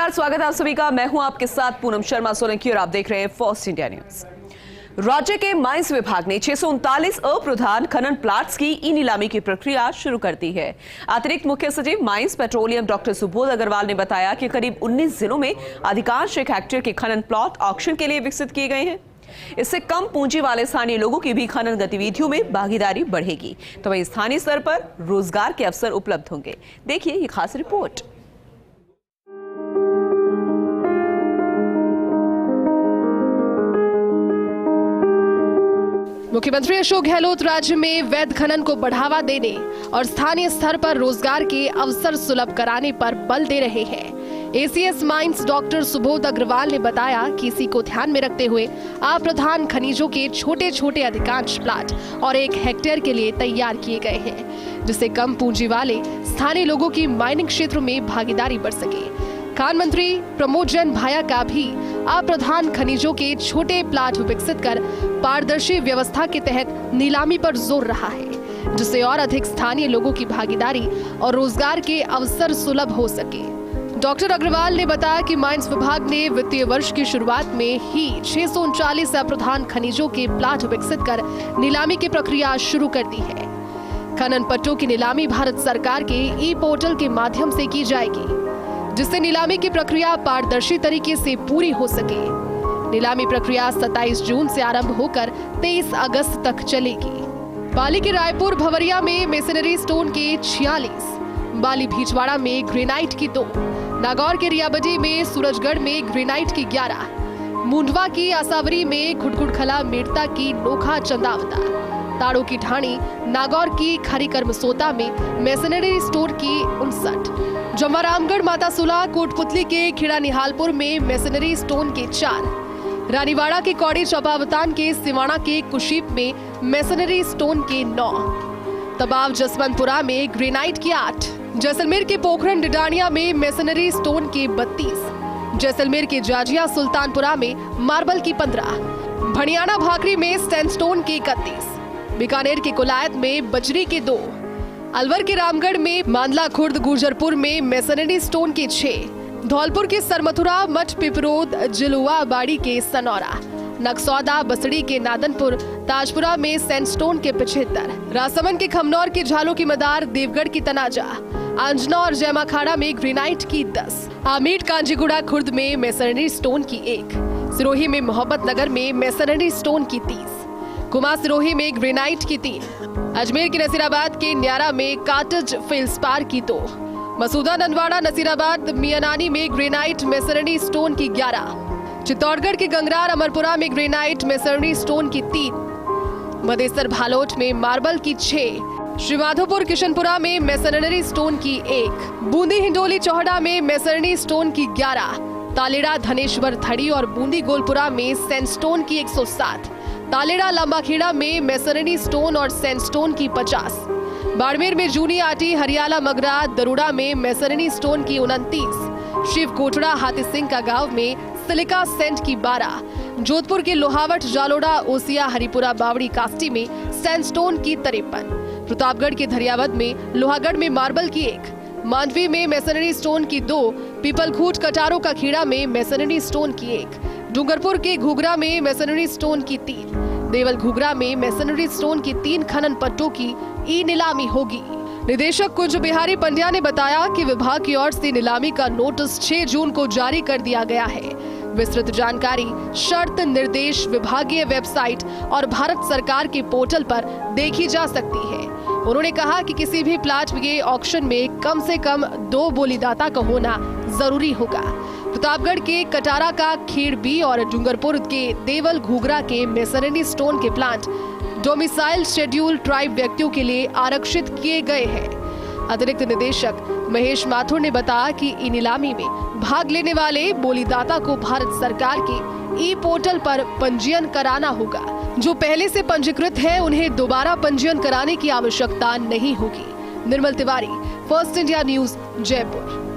नमस्कार, स्वागत है आप सभी का। मैं हूं आपके साथ पूनम शर्मा सोलंकी और आप देख रहे हैं फर्स्ट इंडिया न्यूज। राज्य के माइंस विभाग ने 639 अप्रधान खनन प्लाट्स की ई नीलामी की प्रक्रिया शुरू कर दी है। अतिरिक्त मुख्य सचिव mines petroleum doctor Subodh Agarwal ने बताया कि करीब 19 जिलों में अधिकांश 1 हेक्टेयर के खनन प्लॉट ऑक्शन के लिए विकसित किए गए हैं। इससे कम पूंजी वाले स्थानीय लोगों की भी खनन गतिविधियों में भागीदारी बढ़ेगी, तो वहीं स्थानीय स्तर पर रोजगार के अवसर उपलब्ध होंगे। देखिए ये खास रिपोर्ट। मुख्यमंत्री अशोक गहलोत राज्य में वैध खनन को बढ़ावा देने और स्थानीय स्तर पर रोजगार के अवसर सुलभ कराने पर बल दे रहे हैं। ACS mines doctor Subodh Agarwal ने बताया कि इसी को ध्यान में रखते हुए अप्रधान खनिजों के छोटे छोटे अधिकांश प्लाट और 1 हेक्टेयर के लिए तैयार किए गए हैं, जिससे कम पूंजी वाले स्थानीय लोगों की माइनिंग क्षेत्र में भागीदारी बढ़ सके। खान मंत्री प्रमोद जैन भाया का भी अप्रधान खनिजों के छोटे प्लाट विकसित कर पारदर्शी व्यवस्था के तहत नीलामी पर जोर रहा है, जिससे और अधिक स्थानीय लोगों की भागीदारी और रोजगार के अवसर सुलभ हो सके। डॉक्टर अग्रवाल ने बताया कि माइंस विभाग ने वित्तीय वर्ष की शुरुआत में ही 639 अप्रधान खनिजों के प्लाट विकसित कर नीलामी की प्रक्रिया शुरू कर दी है। खनन पट्टों की नीलामी भारत सरकार के ई पोर्टल के माध्यम से की जाएगी, जिससे नीलामी की प्रक्रिया पारदर्शी तरीके से पूरी हो सके। नीलामी प्रक्रिया 27 जून से आरंभ होकर 23 अगस्त तक चलेगी। बाली के रायपुर भवरिया में मेसनरी स्टोन के 46, बाली भीजवाड़ा में ग्रेनाइट की 2, नागौर के रियाबडी में सूरजगढ़ में ग्रेनाइट की 11, मुंडवा की आसावरी में खुटखुटखला मेड़ता की नोखा चंदावता, ताड़ो की ढाणी नागौर की खरीकरमसोता में मेसनरी स्टोन की 59, जमवारामगढ़ मातासुला कोटपुतली के खिड़ा निहालपुर में मेसनरी स्टोन के 4, रानीवाड़ा के कौड़ी चौपावतान के सिवाना के कुशीप में मेसनरी स्टोन के 9, तबाव जसवंतपुरा में ग्रेनाइट की 8, जैसलमेर के पोखरण डिडानिया में मेसनरी स्टोन के 32, जैसलमेर के जाजिया सुल्तानपुरा में मार्बल की 15, भणियाना भाकरी में सैंडस्टोन के 31, बीकानेर के कोलायत में बजरी के 2, अलवर के रामगढ़ में मांदला खुर्द गुर्जरपुर में मेसनरी स्टोन के 6, धौलपुर के सरमथुरा मठ पिपरोद जिलुआ बाड़ी के सनौरा, नक्सौदा बसड़ी के नादनपुर ताजपुरा में सैंडस्टोन के 75, राजसमंद के खमनौर के झालों की मदार देवगढ़ की तनाजा, अंजना और जयमाखाड़ा में ग्रेनाइट की 10, आमीट कांजीगुड़ा खुर्द में मेसनरी स्टोन की 1, सिरोही में मोहब्बत नगर में मेसनरी स्टोन की 30, कुमार सिरोही में ग्रेनाइट की 3, अजमेर के नसीराबाद के न्यारा में काटज फेल्सपार की 2, मसूदा नंदवाड़ा नसीराबाद मियानानी में ग्रेनाइट मेसनरी स्टोन की 11, चित्तौड़गढ़ के गंगरार अमरपुरा में ग्रेनाइट मेसनरी स्टोन की 3, मदेसर भालोट में मार्बल की 6, श्रीमाधोपुर किशनपुरा में मेसनरी स्टोन की 1, बूंदी हिंडोली चौहड़ा में मेसनरी स्टोन की 11, तालेड़ा धनेश्वर धड़ी और बूंदी गोलपुरा में सैंडस्टोन की 107, तालेड़ा लंबाखेड़ा में मेसनरी स्टोन और सैंडस्टोन की 50, बाड़मेर में जूनी आटी हरियाला मगरा दरुड़ा में मेसनरी स्टोन की 29, शिव कोटड़ा हाथी सिंह का गांव में सिलिका सेंट की 12, जोधपुर के लोहावट जालोड़ा ओसिया हरिपुरा बावड़ी कास्टी में सैंडस्टोन की 53, प्रतापगढ़ के धरियावद में लोहागढ़ में मार्बल की 1, मांडवी में मेसनरी स्टोन की 2, पीपलखूट कटारों का खीड़ा में मेसनरी स्टोन की 1, डूंगरपुर के घुघरा में मेसनरी स्टोन की 3, देवल घुघरा में मेसनरी स्टोन की 3 खनन पट्टों की ई नीलामी होगी। निदेशक कुंज बिहारी पंड्या ने बताया कि विभाग की ओर से नीलामी का नोटिस 6 जून को जारी कर दिया गया है। विस्तृत जानकारी, शर्त निर्देश विभागीय वेबसाइट और भारत सरकार के पोर्टल पर देखी जा सकती है। उन्होंने कहा कि किसी भी प्लाट के ऑक्शन में कम से कम 2 बोलीदाता का होना जरूरी होगा। प्रतापगढ़ के कटारा का खेड़ बी और डूंगरपुर के देवल घुघरा के मेसनरी स्टोन के प्लांट डोमिसाइल शेड्यूल ट्राइब व्यक्तियों के लिए आरक्षित किए गए हैं। अतिरिक्त निदेशक महेश माथुर ने बताया कि ई नीलामी में भाग लेने वाले बोलीदाता को भारत सरकार के ई पोर्टल पर पंजीयन कराना होगा। जो पहले से पंजीकृत है उन्हें दोबारा पंजीयन कराने की आवश्यकता नहीं होगी। Nirmal Tiwari, First India News, Jaipur.